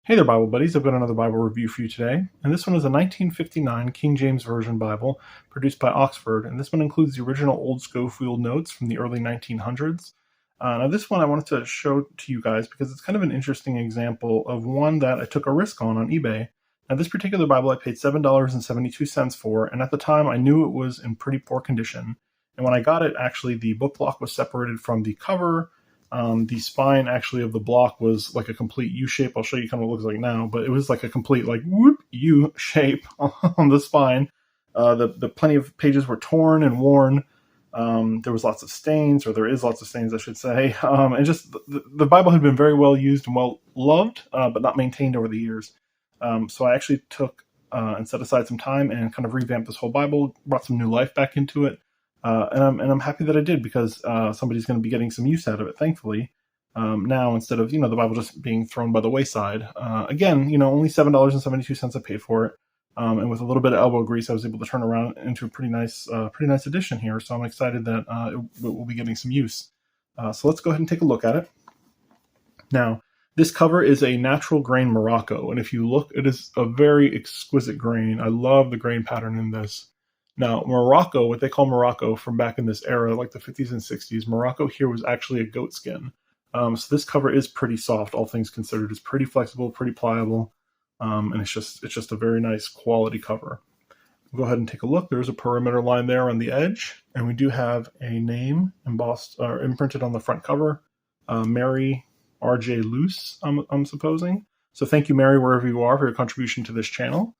Hey there, Bible buddies. I've got another Bible review for you today. And this one is a 1959 King James Version Bible produced by Oxford. And this one includes the original Old Scofield notes from the early 1900s. Now, this one I wanted to show to you guys because it's kind of an interesting example of one that I took a risk on eBay. Now, this particular Bible I paid $7.72 for, and at the time I knew it was in pretty poor condition. And when I got it, actually, the book block was separated from the cover. The spine actually of the block was like a complete U shape. I'll show you kind of what it looks like now, but it was like a complete like whoop U shape on the spine. The plenty of pages were torn and worn. There was lots of stains, or there is lots of stains, I should say. And just the Bible had been very well used and well loved, but not maintained over the years. So I actually took and set aside some time and kind of revamped this whole Bible, brought some new life back into it. And I'm happy that I did because somebody's going to be getting some use out of it, thankfully. Now, instead of, the Bible just being thrown by the wayside. Again, only $7.72 I paid for it. And with a little bit of elbow grease, I was able to turn around into a pretty nice edition here. So I'm excited that it will be getting some use. So let's go ahead and take a look at it. Now, this cover is a natural grain Morocco. And if you look, it is a very exquisite grain. I love the grain pattern in this. Now, Morocco, what they call Morocco from back in this era, like the 50s and 60s, Morocco here was actually a goat skin. So this cover is pretty soft, all things considered. It's pretty flexible, pretty pliable, and it's just a very nice quality cover. We'll go ahead and take a look. There's a perimeter line there on the edge, and we do have a name embossed or imprinted on the front cover, Mary R.J. Luce, I'm supposing. So thank you, Mary, wherever you are, for your contribution to this channel.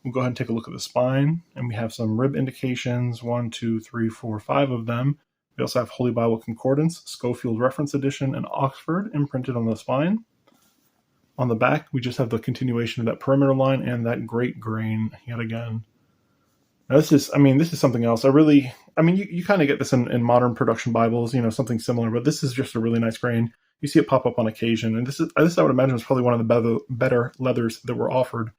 We'll go ahead and take a look at the spine, and we have some rib indications, 1, 2, 3, 4, 5 of them. We also have Holy Bible Concordance, Scofield Reference Edition, and Oxford imprinted on the spine. On the back, we just have the continuation of that perimeter line and that great grain yet again. Now this is something else. You kind of get this in modern production Bibles, something similar, but this is just a really nice grain. You see it pop up on occasion, and this I would imagine is probably one of the better leathers that were offered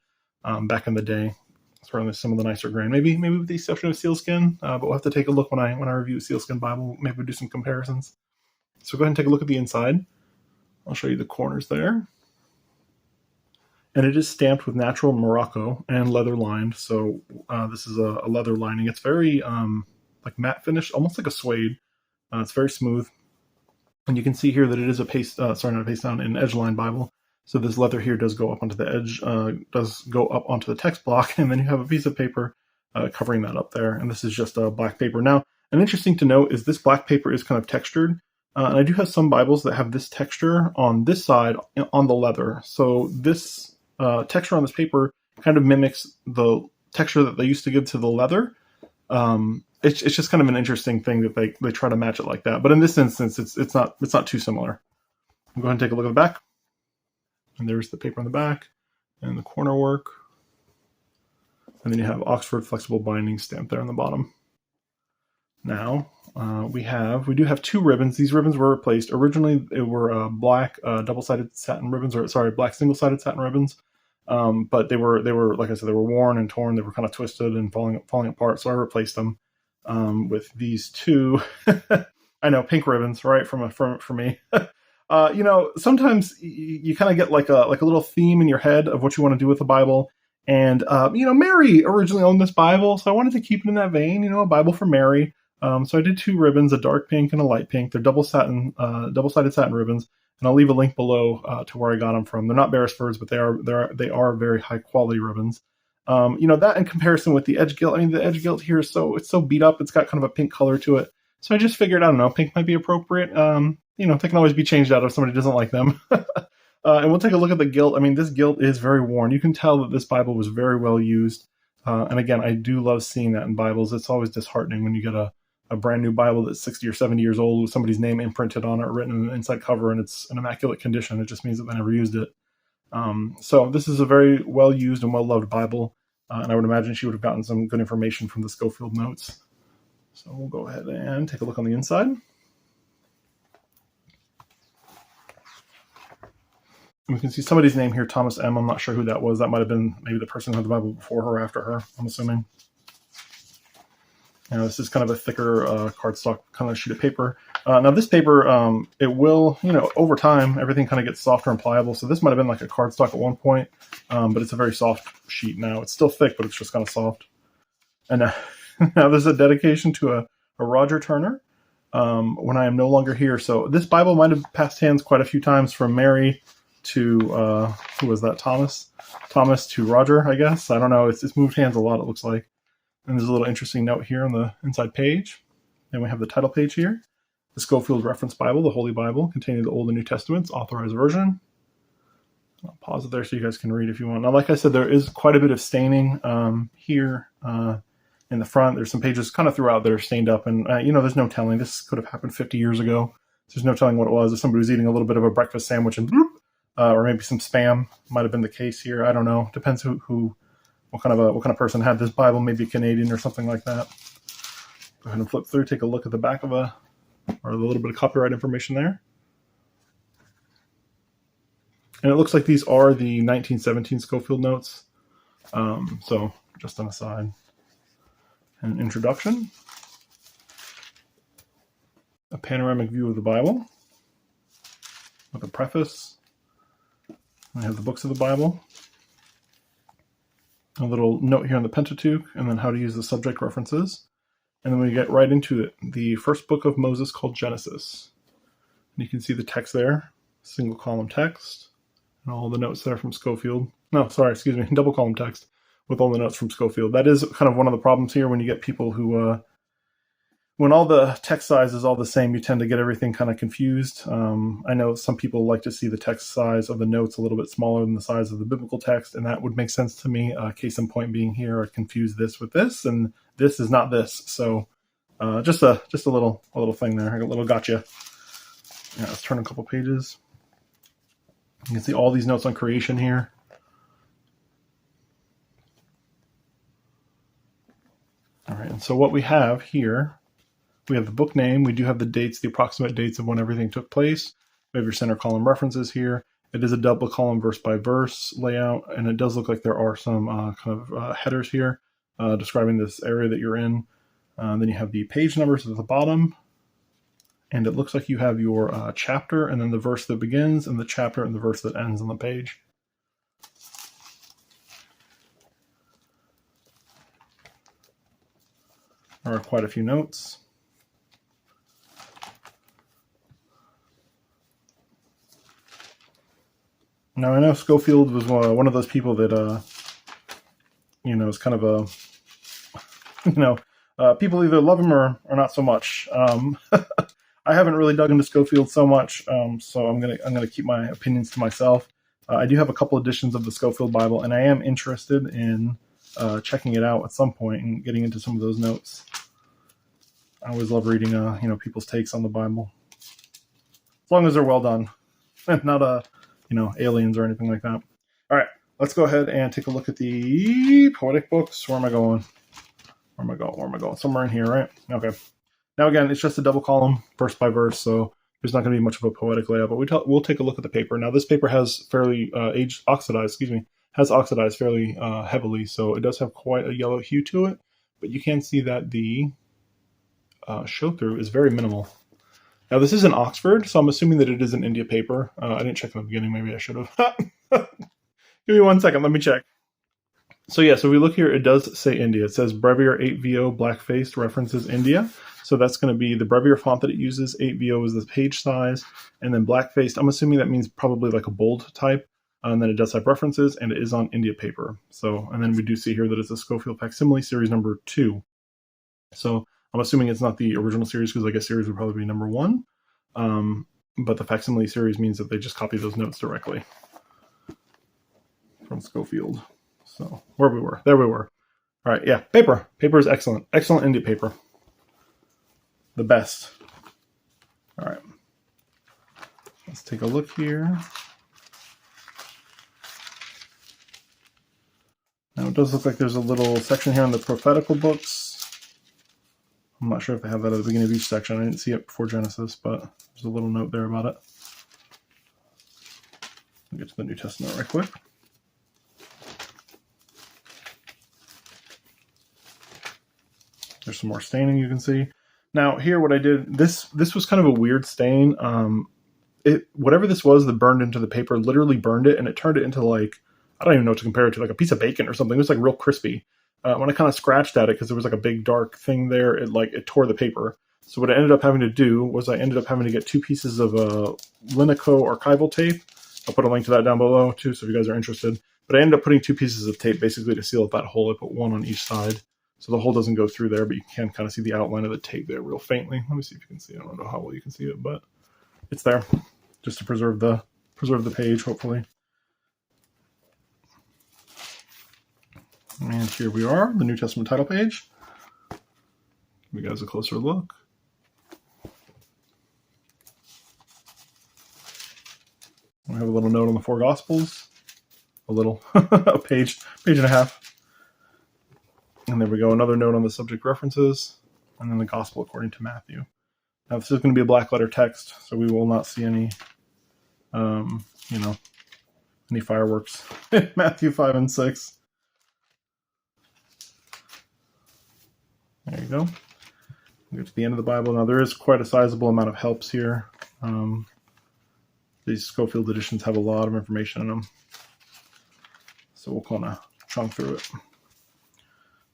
back in the day. Certainly some of the nicer grain. Maybe with the exception of sealskin, but we'll have to take a look when I review sealskin Bible. Maybe we'll do some comparisons. So go ahead and take a look at the inside. I'll show you the corners there. And it is stamped with natural Morocco and leather lined. So this is a leather lining. It's very like matte finish, almost like a suede. It's very smooth. And you can see here that it is an edge line Bible. So this leather here does go up onto the edge, does go up onto the text block, and then you have a piece of paper covering that up there. And this is just black paper. Now, an interesting to note is this black paper is kind of textured. And I do have some Bibles that have this texture on this side on the leather. So this texture on this paper kind of mimics the texture that they used to give to the leather. It's just kind of an interesting thing that they try to match it like that. But in this instance, it's not too similar. We'll go ahead and take a look at the back. And there's the paper on the back and the corner work. And then you have Oxford flexible binding stamped there on the bottom. Now, we do have two ribbons. These ribbons were replaced. Originally, they were black double-sided satin ribbons, black single-sided satin ribbons. But they were, like I said, they were worn and torn. They were kind of twisted and falling apart. So I replaced them with these two, I know, pink ribbons, right, for me. Sometimes you kind of get like a little theme in your head of what you want to do with the Bible. And, Mary originally owned this Bible, so I wanted to keep it in that vein, a Bible for Mary. So I did two ribbons, a dark pink and a light pink. They're double-sided satin ribbons. And I'll leave a link below to where I got them from. They're not Beresford's, but they are very high quality ribbons. That in comparison with the edge gilt, the edge gilt here is it's so beat up. It's got kind of a pink color to it. So I just figured, I don't know, pink might be appropriate. They can always be changed out if somebody doesn't like them. And we'll take a look at the gilt. This gilt is very worn. You can tell that this Bible was very well used. And again, I do love seeing that in Bibles. It's always disheartening when you get a brand new Bible that's 60 or 70 years old with somebody's name imprinted on it, written in the inside cover, and it's in immaculate condition. It just means that they never used it. So this is a very well used and well loved Bible. And I would imagine she would have gotten some good information from the Scofield notes. So we'll go ahead and take a look on the inside. We can see somebody's name here, Thomas M. I'm not sure who that was. That might have been maybe the person who had the Bible before her or after her, I'm assuming. This is kind of a thicker cardstock kind of sheet of paper. Now this paper, it will, over time, everything kind of gets softer and pliable. So this might have been like a cardstock at one point, but it's a very soft sheet now. It's still thick, but it's just kind of soft. And now there's a dedication to a Roger Turner, when I am no longer here. So this Bible might have passed hands quite a few times from Mary to, who was that, Thomas to Roger, I guess. I don't know. It's moved hands a lot, it looks like. And there's a little interesting note here on the inside page. Then we have the title page here. The Scofield Reference Bible, the Holy Bible, containing the Old and New Testaments, authorized version. I'll pause it there so you guys can read if you want. Now, like I said, there is quite a bit of staining here in the front. There's some pages kind of throughout that are stained up. And, there's no telling. This could have happened 50 years ago. There's no telling what it was. If somebody was eating a little bit of a breakfast sandwich and bloop, or maybe some spam might have been the case here. I don't know. Depends what kind of person had this Bible, maybe Canadian or something like that. Go ahead and flip through, take a look at the back of or a little bit of copyright information there. And it looks like these are the 1917 Scofield notes. So just an aside. An introduction. A panoramic view of the Bible with a preface. We have the books of the Bible. A little note here on the Pentateuch, and then how to use the subject references. And then we get right into it. The first book of Moses called Genesis. And you can see the text there, single column text, and all the notes there from Scofield. No, sorry, excuse me, double column text with all the notes from Scofield. That is kind of one of the problems here when you get people who, when all the text size is all the same, you tend to get everything kind of confused. I know some people like to see the text size of the notes a little bit smaller than the size of the biblical text, and that would make sense to me. Case in point being here, I confuse this with this, and this is not this. So just a little thing there, a little gotcha. Yeah, let's turn a couple pages. You can see all these notes on creation here. All right, and so what we have here, we have the book name. We do have the dates, the approximate dates of when everything took place. We have your center column references here. It is a double column verse by verse layout, and it does look like there are some headers here describing this area that you're in. Then you have the page numbers at the bottom, and it looks like you have your chapter, and then the verse that begins, and the chapter and the verse that ends on the page. There are quite a few notes. Now, I know Scofield was one of those people that, is kind of people either love him or not so much. I haven't really dug into Scofield so much, so I'm gonna keep my opinions to myself. I do have a couple editions of the Scofield Bible, and I am interested in checking it out at some point and getting into some of those notes. I always love reading, people's takes on the Bible, as long as they're well done, and not aliens or anything like that. All right, let's go ahead and take a look at the poetic books. Where am I going? Somewhere in here, right? Okay. Now again, it's just a double column, verse by verse, so there's not going to be much of a poetic layout. But we'll take a look at the paper. Now this paper has fairly oxidized fairly heavily, so it does have quite a yellow hue to it. But you can see that the show through is very minimal. Now, this is in Oxford, so I'm assuming that it is an India paper. I didn't check in the beginning. Maybe I should have. Give me 1 second. Let me check. So, yeah, so we look here. It does say India. It says Brevier 8VO black-faced references India. So that's going to be the Brevier font that it uses. 8VO is the page size. And then black-faced, I'm assuming that means probably like a bold type. And then it does have references, and it is on India paper. So, and then we do see here that it's a Scofield Facsimile series number 2. So I'm assuming it's not the original series, because I guess series would probably be number 1. But the facsimile series means that they just copy those notes directly from Scofield. So there we were. All right, yeah, paper. Paper is excellent. Excellent India paper. The best. All right. Let's take a look here. Now it does look like there's a little section here on the prophetical books. I'm not sure if they have that at the beginning of each section. I didn't see it before Genesis, but there's a little note there about it. I'll get to the New Testament right quick. There's some more staining you can see. Now here, what I did, this was kind of a weird stain. Whatever this was that burned into the paper literally burned it, and it turned it into like, I don't even know what to compare it to, like a piece of bacon or something. It was like real crispy. When I kind of scratched at it, because there was like a big dark thing there, it tore the paper. So what I ended up having to do was I ended up having to get 2 pieces of Lineco archival tape. I'll put a link to that down below too, so if you guys are interested. But I ended up putting 2 pieces of tape basically to seal up that hole. I put one on each side, so the hole doesn't go through there, but you can kind of see the outline of the tape there real faintly. Let me see if you can see it. I don't know how well you can see it, but it's there just to preserve the page, hopefully. And here we are, the New Testament title page. Give you guys a closer look. We have a little note on the 4 Gospels. A little, a page and a half. And there we go, another note on the subject references. And then the Gospel according to Matthew. Now this is going to be a black letter text, so we will not see any, any fireworks in Matthew 5 and 6. There you go. We get to the end of the Bible. Now there is quite a sizable amount of helps here. These Scofield editions have a lot of information in them. So we'll kind of chunk through it.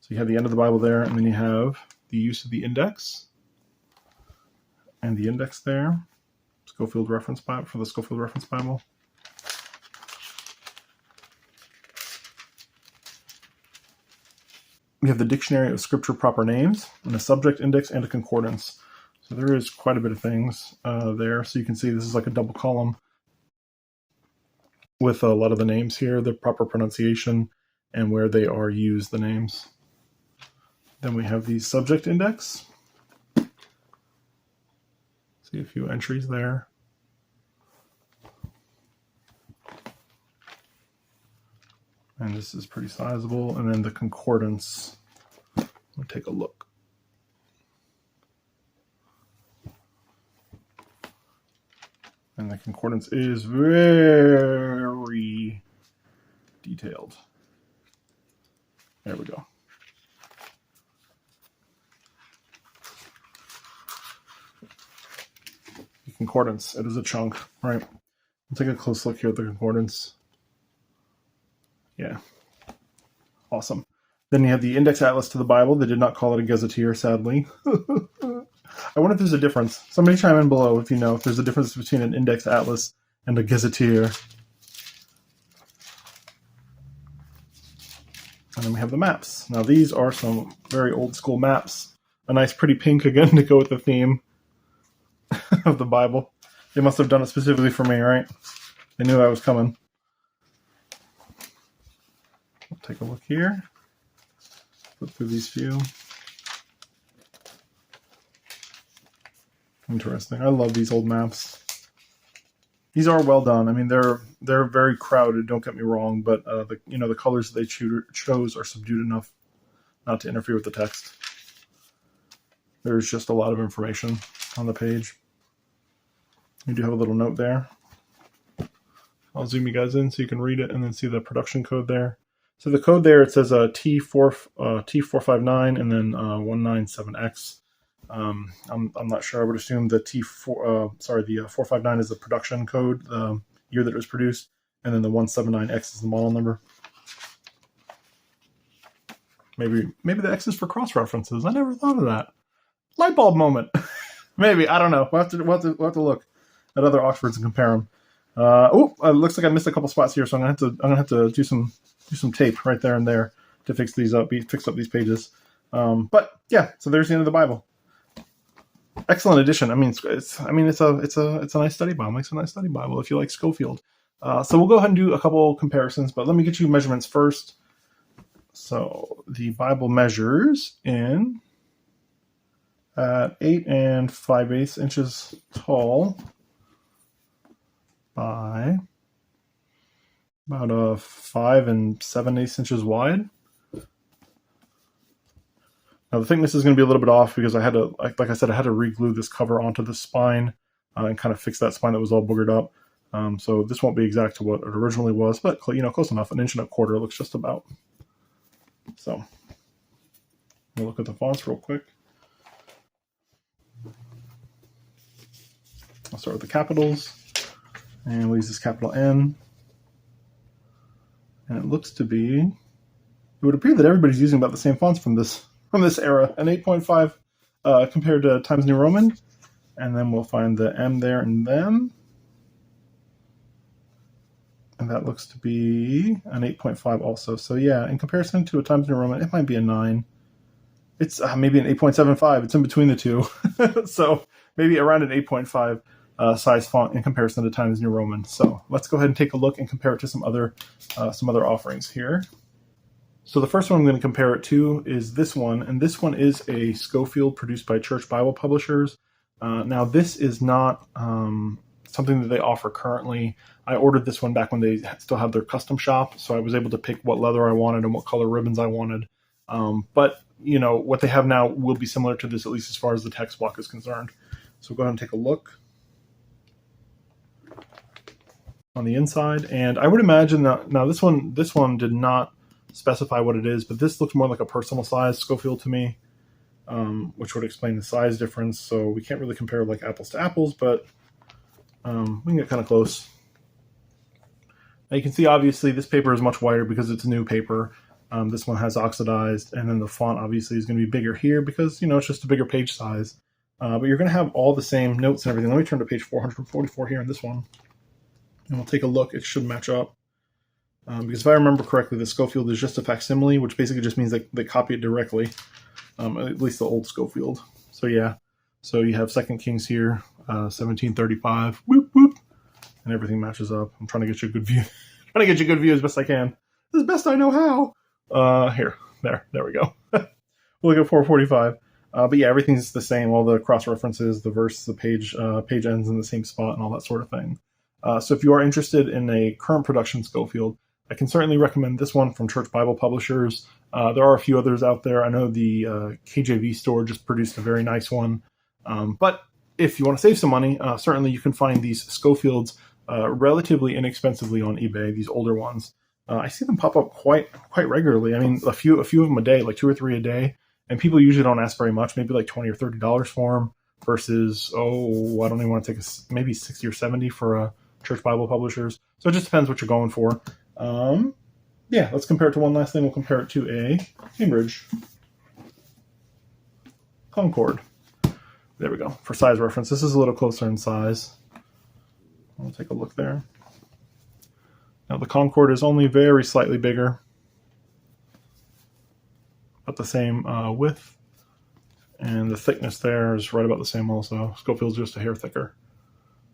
So you have the end of the Bible there, and then you have the use of the index. And the index there. Scofield Reference Bible, for the Scofield Reference Bible. We have the Dictionary of Scripture Proper Names, and a subject index and a concordance. So there is quite a bit of things there. So you can see this is like a double column with a lot of the names here, the proper pronunciation, and where they are used, the names. Then we have the subject index. See a few entries there. And this is pretty sizable. And then the concordance. We'll take a look. And the concordance is very detailed. There we go. The concordance, it is a chunk, right? We'll take a close look here at the concordance. Yeah, awesome. Then you have the index atlas to the Bible. They did not call it a gazetteer, sadly. I wonder if there's a difference. Somebody chime in below if you know if there's a difference between an index atlas and a gazetteer. And then we have the maps. Now these are some very old school maps. A nice pretty pink again to go with the theme of the Bible. They must have done it specifically for me, right? They knew I was coming. We'll take a look here. Flip through these few. Interesting. I love these old maps. These are well done. I mean, they're very crowded. Don't get me wrong, but the colors that they chose are subdued enough not to interfere with the text. There's just a lot of information on the page. We do have a little note there. I'll zoom you guys in so you can read it and then see the production code there. So the code there, it says T459 and then 197X. I'm not sure. I would assume the the 459 is the production code, the year that it was produced, and then the 179X is the model number. Maybe the X is for cross references. I never thought of that. Light bulb moment. Maybe, I don't know. We'll have to look at other Oxfords and compare them. It looks like I missed a couple spots here, so I'm gonna have to do some tape right there and there to fix these up, fix up these pages. But yeah, so there's the end of the Bible. Excellent edition. I mean, it's a nice study Bible. Makes a nice study Bible if you like Scofield. So we'll go ahead and do a couple comparisons, but let me get you measurements first. So the Bible measures in at 8 5/8 inches tall by about 5 7/8 inches wide. Now the thickness is going to be a little bit off because I had to, like I said, I had to re-glue this cover onto the spine and kind of fix that spine that was all boogered up. So this won't be exact to what it originally was, but close enough. 1 1/4 inches looks just about. So We'll look at the fonts real quick. I'll start with the capitals, and we'll use this capital N. And it looks to be, it would appear that everybody's using about the same fonts from this era, an 8.5 compared to Times New Roman. And then we'll find the M there and them. And that looks to be an 8.5 also. So yeah, in comparison to a Times New Roman, it might be a 9. It's maybe an 8.75. It's in between the two. So maybe around an 8.5 size font in comparison to Times New Roman. So let's go ahead and take a look and compare it to some other offerings here. So the first one I'm going to compare it to is this one, and this one is a Scofield produced by Church Bible Publishers. Now this is not something that they offer currently. I ordered this one back when they still had their custom shop, so I was able to pick what leather I wanted and what color ribbons I wanted. But you know what they have now will be similar to this, at least as far as the text block is concerned. So go ahead and take a look on the inside, and I would imagine that now this one did not specify what it is, but this looks more like a personal size Scofield to me, which would explain the size difference. So we can't really compare like apples to apples, but we can get kind of close. Now you can see obviously this paper is much wider because it's new paper. This one has oxidized, and then the font obviously is going to be bigger here because, you know, it's just a bigger page size. But you're going to have all the same notes and everything. Let me turn to page 444 here in this one, and we'll take a look. It should match up. Because if I remember correctly, the Scofield is just a facsimile, which basically just means they copy it directly, at least the old Scofield. So yeah, so you have 2 Kings here, 1735, whoop, whoop, and everything matches up. I'm trying to get you a good view. Trying to get you a good view as best I can. As best I know how. There we go. We'll look at 445. But yeah, everything's the same. All the cross references, the verse, the page ends in the same spot, and all that sort of thing. So if you are interested in a current production Scofield, I can certainly recommend this one from Church Bible Publishers. There are a few others out there. I know the KJV store just produced a very nice one. But if you want to save some money, certainly you can find these Scofields relatively inexpensively on eBay, these older ones. I see them pop up quite regularly. I mean, a few of them a day, like 2 or 3 a day. And people usually don't ask very much, maybe like $20 or $30 for them versus, I don't even want to take maybe 60 or 70 for a Church Bible Publishers. So it just depends what you're going for. Yeah, let's compare it to one last thing. We'll compare it to a Cambridge Concord. There we go. For size reference, this is a little closer in size. We'll take a look there. Now the Concord is only very slightly bigger, but the same width, and the thickness there is right about the same also. Scofield's just a hair thicker.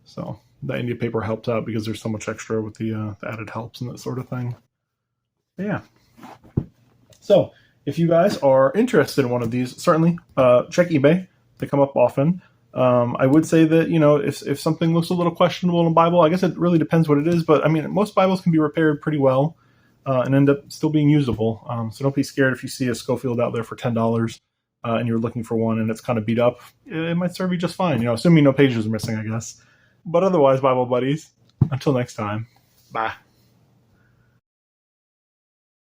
So the India paper helped out because there's so much extra with the added helps and that sort of thing. But yeah. So if you guys are interested in one of these, certainly check eBay. They come up often. I would say that, you know, if something looks a little questionable in a Bible, I guess it really depends what it is. But I mean, most Bibles can be repaired pretty well and end up still being usable. So don't be scared if you see a Scofield out there for $10 and you're looking for one and it's kind of beat up. It might serve you just fine, you know, assuming no pages are missing, I guess. But otherwise, Bible buddies, until next time, bye.